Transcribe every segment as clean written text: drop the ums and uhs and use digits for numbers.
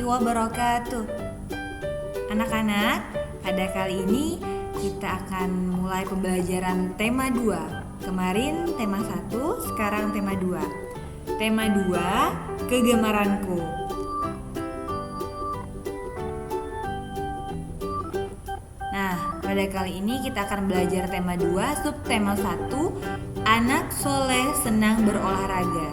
wabarakatuh. Anak-anak, pada kali ini kita akan mulai pembelajaran tema 2. Kemarin tema 1, sekarang tema 2. Tema 2, kegemaranku. Nah, pada kali ini kita akan belajar tema 2, subtema 1, anak soleh senang berolahraga.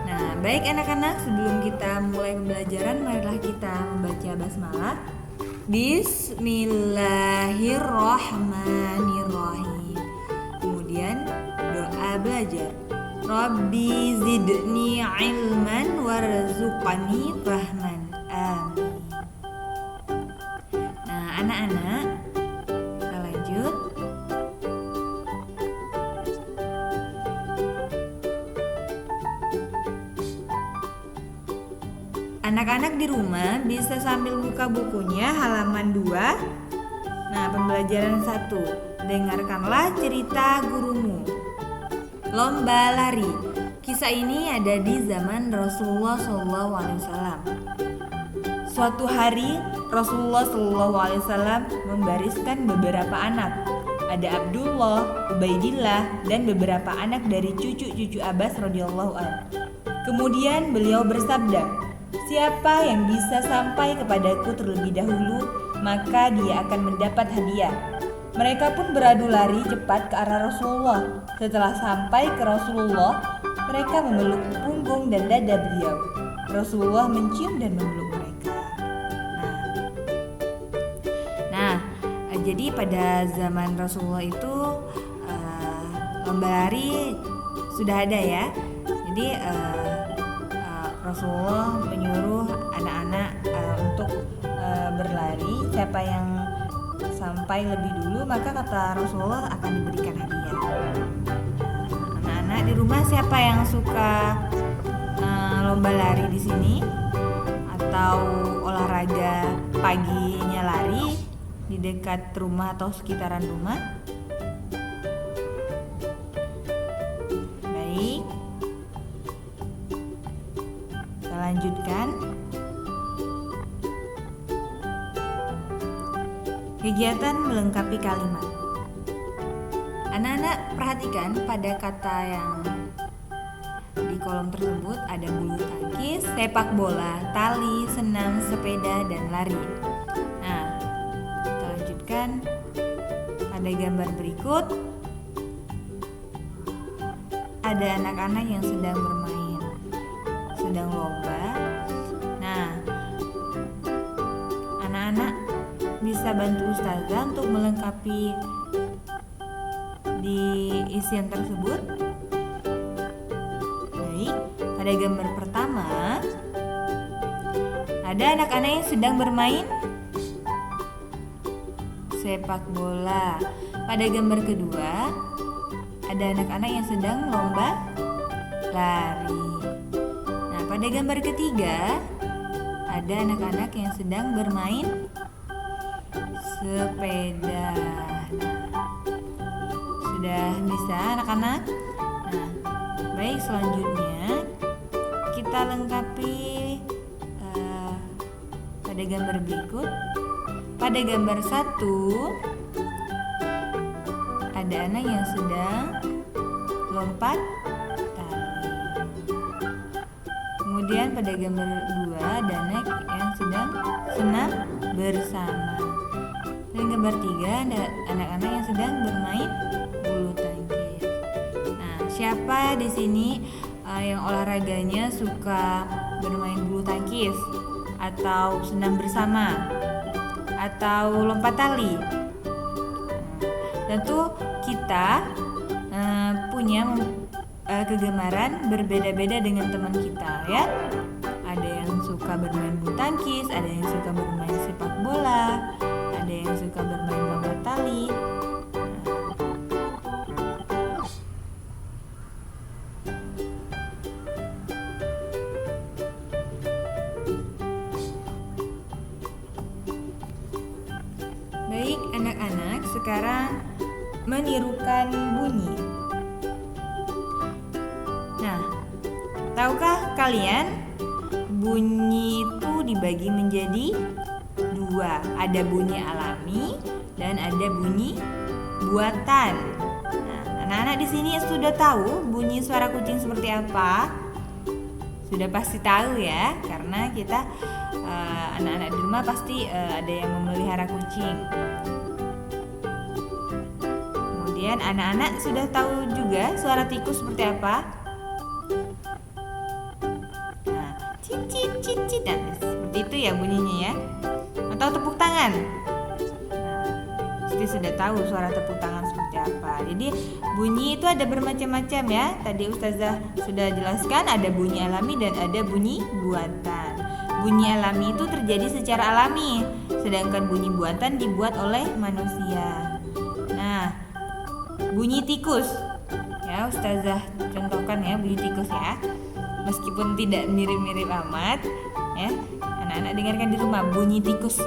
Nah, baik anak-anak, sebelum kita mulai pembelajaran, marilah kita membaca basmalah. Bismillahirrahmanirrahim. Kemudian doa belajar. Rabbi zidni ilman warzuqni fahman. Amin. Nah, anak-anak, kita lanjut. Anak-anak di rumah bisa sambil buka bukunya halaman 2. Nah, pembelajaran 1. Dengarkanlah cerita gurumu. Lomba lari. Kisah ini ada di zaman Rasulullah SAW. Suatu hari Rasulullah SAW membariskan beberapa anak. Ada Abdullah, Ubaidillah, dan beberapa anak dari cucu-cucu Abbas radhiyallahu anhu. Kemudian beliau bersabda, "Siapa yang bisa sampai kepadaku terlebih dahulu, maka dia akan mendapat hadiah." Mereka pun beradu lari cepat ke arah Rasulullah. Setelah sampai ke Rasulullah, mereka memeluk punggung dan dada beliau. Rasulullah mencium dan memeluk mereka. Nah, jadi pada zaman Rasulullah itu lomba lari sudah ada ya. Jadi Rasulullah menyuruh anak-anak untuk berlari. Siapa yang sampai lebih dulu, maka kata Rasulullah akan diberikan hadiah. Anak-anak di rumah, siapa yang suka lomba lari di sini atau olahraga paginya lari di dekat rumah atau sekitaran rumah? Baik, kita lanjutkan. Kegiatan melengkapi kalimat. Anak-anak perhatikan pada kata yang di kolom tersebut ada bulu tangkis, sepak bola, tali, senam, sepeda, dan lari. Nah, kita lanjutkan. Pada gambar berikut ada anak-anak yang sedang bermain, sedang lomba. Nah, anak-anak bisa bantu ustazah untuk melengkapi di isian tersebut. Baik, pada gambar pertama ada anak-anak yang sedang bermain sepak bola. Pada gambar kedua ada anak-anak yang sedang lomba lari. Nah, pada gambar ketiga ada anak-anak yang sedang bermain sepeda. Sudah bisa anak-anak? Nah, baik, selanjutnya kita lengkapi pada gambar berikut. Pada gambar 1 ada anak yang sedang lompat tali. Kemudian pada gambar 2 ada anak yang sedang senam bersama. Dan gambar 3 ada anak-anak yang sedang bermain bulu tangkis. Nah, siapa di sini yang olahraganya suka bermain bulu tangkis atau senam bersama atau lompat tali? Tentu kita punya kegemaran berbeda-beda dengan teman kita ya. Ada yang suka bermain bulu tangkis, ada yang suka bermain sepak bola, ada yang suka bermain lompat tali. Baik anak-anak, sekarang menirukan bunyi. Nah, tahukah kalian bunyi itu dibagi menjadi dua. Ada bunyi alami dan ada bunyi buatan. Nah, anak-anak di sini sudah tahu bunyi suara kucing seperti apa? Sudah pasti tahu ya, karena kita anak-anak di rumah pasti ada yang memelihara kucing. Kemudian anak-anak sudah tahu juga suara tikus seperti apa? Nah, cicit cicit, nah, seperti itu ya bunyinya ya. Atau tepuk tangan. Nah, pasti sudah tahu suara tepuk tangan seperti apa. Jadi bunyi itu ada bermacam-macam ya. Tadi Ustazah sudah jelaskan ada bunyi alami dan ada bunyi buatan. Bunyi alami itu terjadi secara alami, sedangkan bunyi buatan dibuat oleh manusia. Nah, bunyi tikus ya, Ustazah contohkan ya bunyi tikus ya. Meskipun tidak mirip-mirip amat ya, anak-anak dengarkan di rumah bunyi tikus.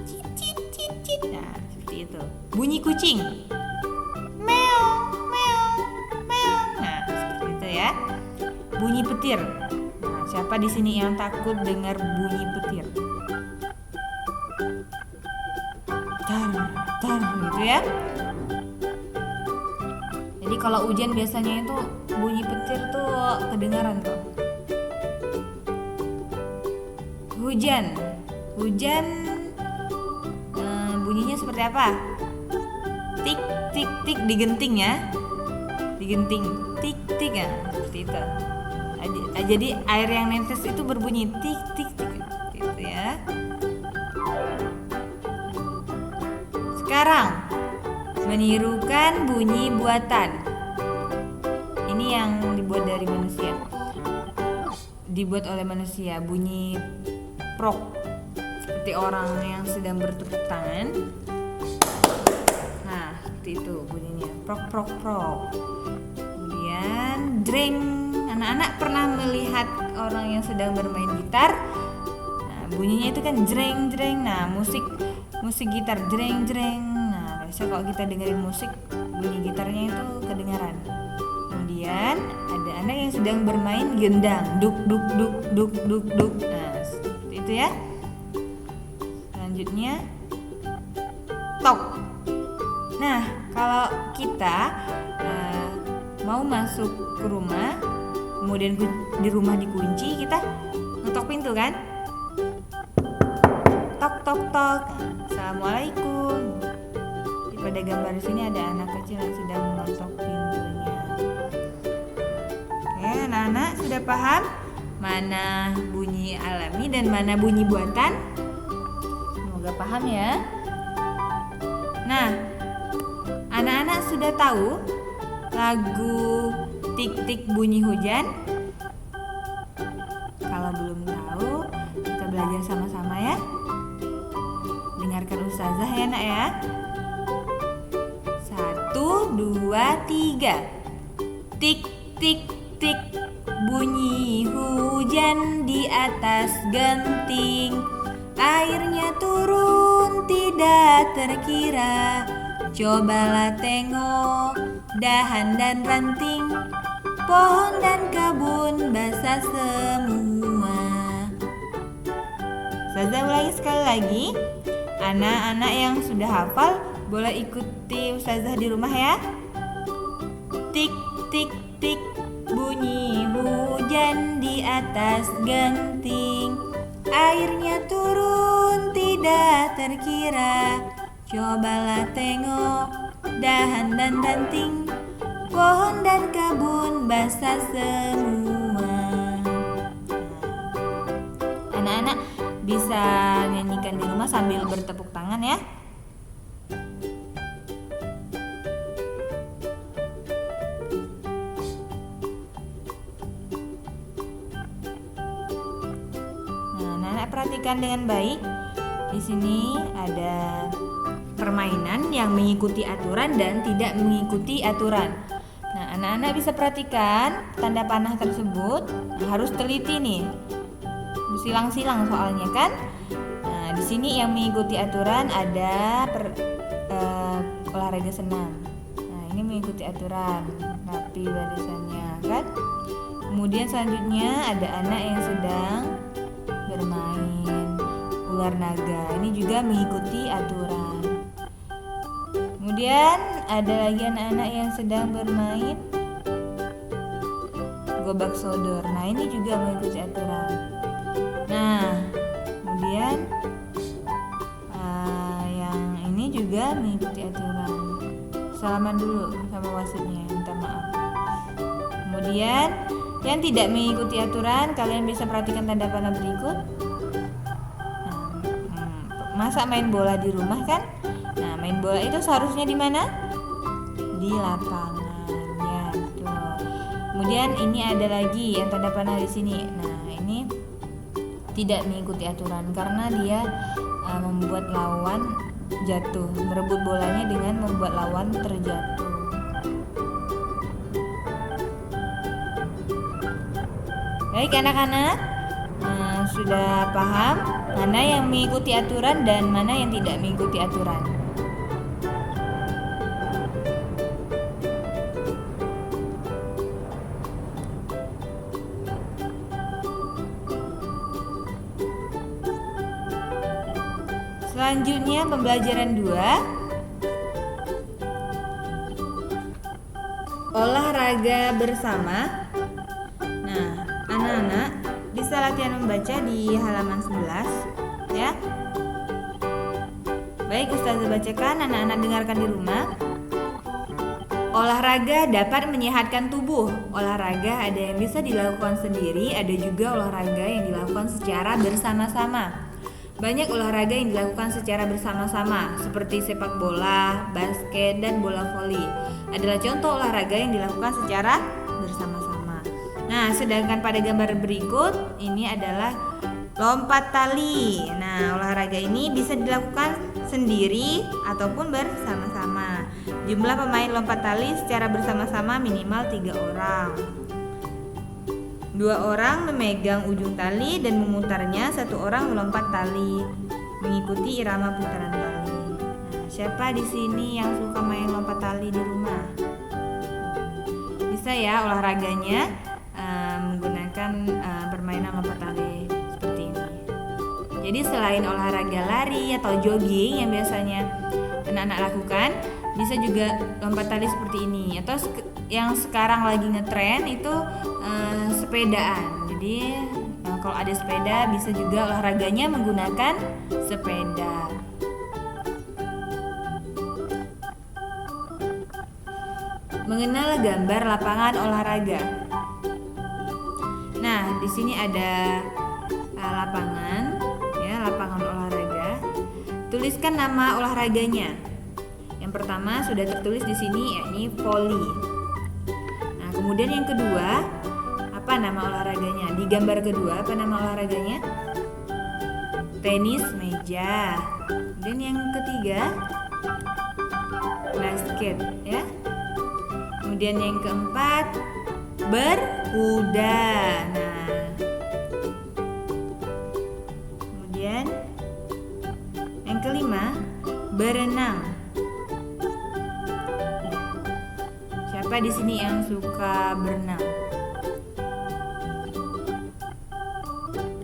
Cicit cicit. Nah, seperti itu. Bunyi kucing. Meow meow meow. Nah, seperti itu ya. Bunyi petir. Nah, siapa di sini yang takut dengar bunyi petir? Tar tar gitu ya. Jadi kalau hujan biasanya itu bunyi petir tuh kedengaran tuh. Hujan bunyinya seperti apa? Tik tik tik, digenting ya, digenting tik tik ya, seperti itu. Jadi air yang netes itu berbunyi tik tik tik gitu ya. Sekarang menirukan bunyi buatan. Ini yang dibuat dari manusia. Dibuat oleh manusia, bunyi prok. Seperti orang yang sedang bertepuk tangan. Nah, seperti itu bunyinya. Prok prok prok. Kemudian jreng. Anak-anak pernah melihat orang yang sedang bermain gitar? Nah, bunyinya itu kan jreng jreng. Nah, musik gitar jreng jreng. Biasa kalau kita dengerin musik, bunyi gitarnya itu kedengaran. Kemudian ada anak yang sedang bermain gendang, duk duk duk duk duk duk. Nah, seperti itu ya. Selanjutnya tok. Nah, kalau kita mau masuk ke rumah, kemudian di rumah dikunci, kita ngetok pintu kan? Tok tok tok. Assalamualaikum. Pada gambar di sini ada anak kecil yang sedang mengetok pintunya. Oke, anak-anak sudah paham mana bunyi alami dan mana bunyi buatan? Semoga paham ya. Nah, anak-anak sudah tahu lagu Tik-Tik Bunyi Hujan? Kalau belum tahu, kita belajar sama-sama ya. Dengarkan Ustazah ya nak ya. 1, 2, 3. Tik tik tik, bunyi hujan di atas genting. Airnya turun tidak terkira. Cobalah tengok dahan dan ranting, pohon dan kebun basah semua. Ustazah ulangi sekali lagi. Anak-anak yang sudah hafal boleh ikuti Ustazah di rumah ya. Tik tik tik, bunyi hujan di atas genting. Airnya turun tidak terkira. Cobalah tengok dahan dan ranting, pohon dan kebun basah semua. Anak-anak bisa nyanyikan di rumah sambil bertepuk tangan ya. Perhatikan dengan baik. Di sini ada permainan yang mengikuti aturan dan tidak mengikuti aturan. Nah, anak-anak bisa perhatikan tanda panah tersebut. Nah, harus teliti nih. Silang-silang soalnya kan. Nah, di sini yang mengikuti aturan ada olahraga senam. Nah, ini mengikuti aturan, rapi barisannya kan. Kemudian selanjutnya ada anak yang sedang dengar naga. Ini juga mengikuti aturan. Kemudian ada lagi anak-anak yang sedang bermain gobak sodor. Nah, ini juga mengikuti aturan. Nah, kemudian yang ini juga mengikuti aturan. Salaman dulu sama wasitnya, minta maaf. Kemudian yang tidak mengikuti aturan, kalian bisa perhatikan tanda panah berikut. Masa main bola di rumah kan? Nah, main bola itu seharusnya di mana? Di lapangan. Ya, betul. Kemudian ini ada lagi yang tanda panah di sini. Nah, ini tidak mengikuti aturan karena dia membuat lawan jatuh, merebut bolanya dengan membuat lawan terjatuh. Baik anak-anak, sudah paham mana yang mengikuti aturan dan mana yang tidak mengikuti aturan? Selanjutnya pembelajaran 2, olahraga bersama. Nah, anak-anak bisa latihan membaca di halaman 11 ya. Baik, Ustazah bacakan, anak-anak dengarkan di rumah. Olahraga dapat menyehatkan tubuh. Olahraga ada yang bisa dilakukan sendiri, ada juga olahraga yang dilakukan secara bersama-sama. Banyak olahraga yang dilakukan secara bersama-sama, seperti sepak bola, basket, dan bola voli. Adalah contoh olahraga yang dilakukan secara bersama-sama. Nah, sedangkan pada gambar berikut, ini adalah lompat tali. Nah, olahraga ini bisa dilakukan sendiri ataupun bersama-sama. Jumlah pemain lompat tali secara bersama-sama minimal 3 orang. 2 orang memegang ujung tali dan memutarnya, 1 orang melompat tali mengikuti irama putaran tali. Nah, siapa di sini yang suka main lompat tali di rumah? Bisa ya olahraganya menggunakan permainan lompat tali seperti ini. Jadi selain olahraga lari atau jogging yang biasanya anak-anak lakukan, bisa juga lompat tali seperti ini, atau yang sekarang lagi ngetren itu sepedaan. Jadi kalau ada sepeda bisa juga olahraganya menggunakan sepeda. Mengenal gambar lapangan olahraga. Nah, di sini ada lapangan, ya, lapangan olahraga. Tuliskan nama olahraganya. Yang pertama sudah tertulis di sini, yakni voli. Nah, kemudian yang kedua, apa nama olahraganya? Di gambar kedua, apa nama olahraganya? Tenis meja. Dan yang ketiga, basket, ya. Kemudian yang keempat, berkuda. Nah, kemudian yang kelima, berenang. Siapa di sini yang suka berenang?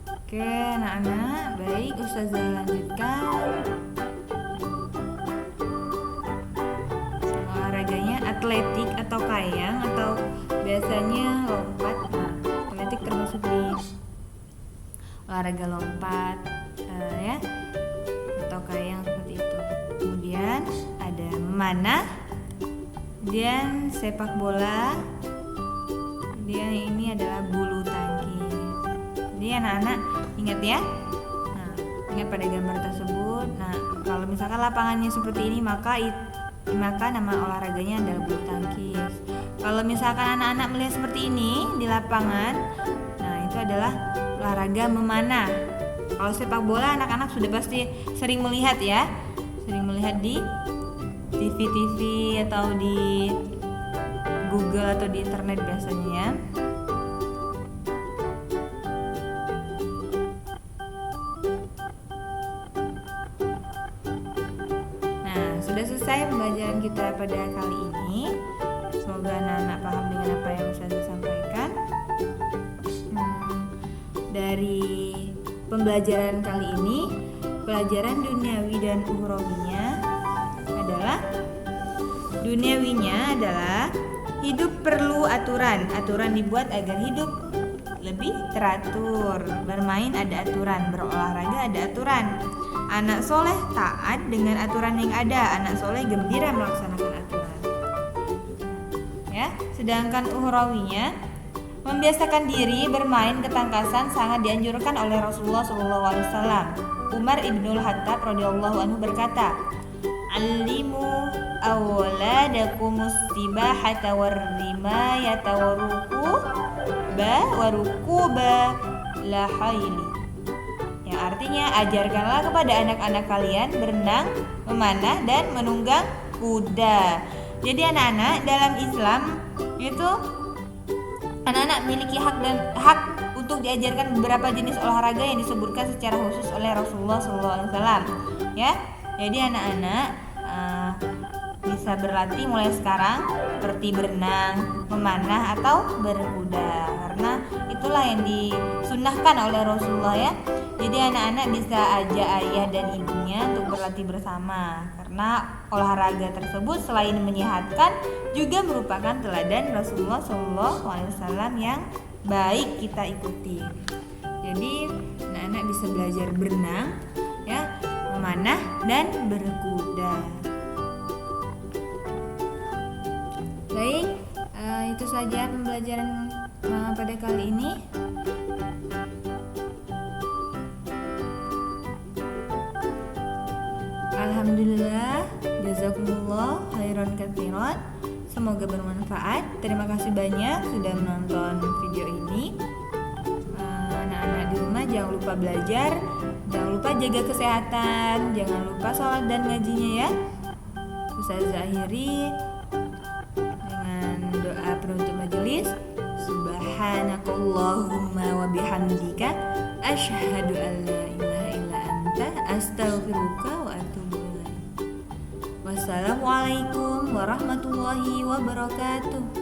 Oke, anak-anak, baik, Ustazah lanjutkan. Olahraganya atletik atau kayang atau biasanya lompat. Nah, atletik termasuk di olahraga lompat, ya, atau kayang seperti itu. Kemudian ada memanah, kemudian sepak bola, kemudian ini adalah bulu tangkis. Jadi anak-anak ingat ya. Nah, ingat pada gambar tersebut. Nah, kalau misalkan lapangannya seperti ini, maka nama olahraganya adalah bulu tangkis. Kalau misalkan anak-anak melihat seperti ini di lapangan, nah itu adalah olahraga memanah. Kalau sepak bola anak-anak sudah pasti sering melihat ya, sering melihat di TV-TV atau di Google atau di internet biasanya. Sudah selesai pembelajaran kita pada kali ini. Semoga anak-anak paham dengan apa yang saya sampaikan. Dari pembelajaran kali ini, pelajaran duniawi dan ukhrawinya adalah hidup perlu aturan. Aturan dibuat agar hidup lebih teratur. Bermain ada aturan, berolahraga ada aturan. Anak soleh taat dengan aturan yang ada. Anak soleh gembira melaksanakan aturan. Ya, sedangkan ukhrawinya membiasakan diri bermain ketangkasan sangat dianjurkan oleh Rasulullah SAW. Umar ibnul Khattab radhiyallahu anhu berkata, "Allimu awladakumus sibahata warrimayata warukuba la haili." Yang artinya, ajarkanlah kepada anak-anak kalian berenang, memanah dan menunggang kuda. Jadi anak-anak dalam Islam itu anak-anak memiliki hak untuk diajarkan beberapa jenis olahraga yang disebutkan secara khusus oleh Rasulullah SAW. Ya, jadi anak-anak bisa berlatih mulai sekarang seperti berenang, memanah atau berkuda, karena itulah yang disunnahkan oleh Rasulullah ya. Jadi anak-anak bisa ajak ayah dan ibunya untuk berlatih bersama, karena olahraga tersebut selain menyehatkan juga merupakan teladan Rasulullah SAW yang baik kita ikuti. Jadi anak-anak bisa belajar berenang, ya, memanah dan berkuda. Baik, itu saja pembelajaran pada kali ini. Alhamdulillah, jazakumullah khairan katsiran. Semoga bermanfaat. Terima kasih banyak sudah menonton video ini. Anak-anak di rumah jangan lupa belajar, jangan lupa jaga kesehatan, jangan lupa sholat dan ngajinya ya. Ustazah akhiri dengan doa penutup majelis. Subhanakallahumma wa bihamdika asyhadu an la ilaha illa anta astaghfiruka wa atubu ilaik. Wassalamualaikum warahmatullahi wabarakatuh.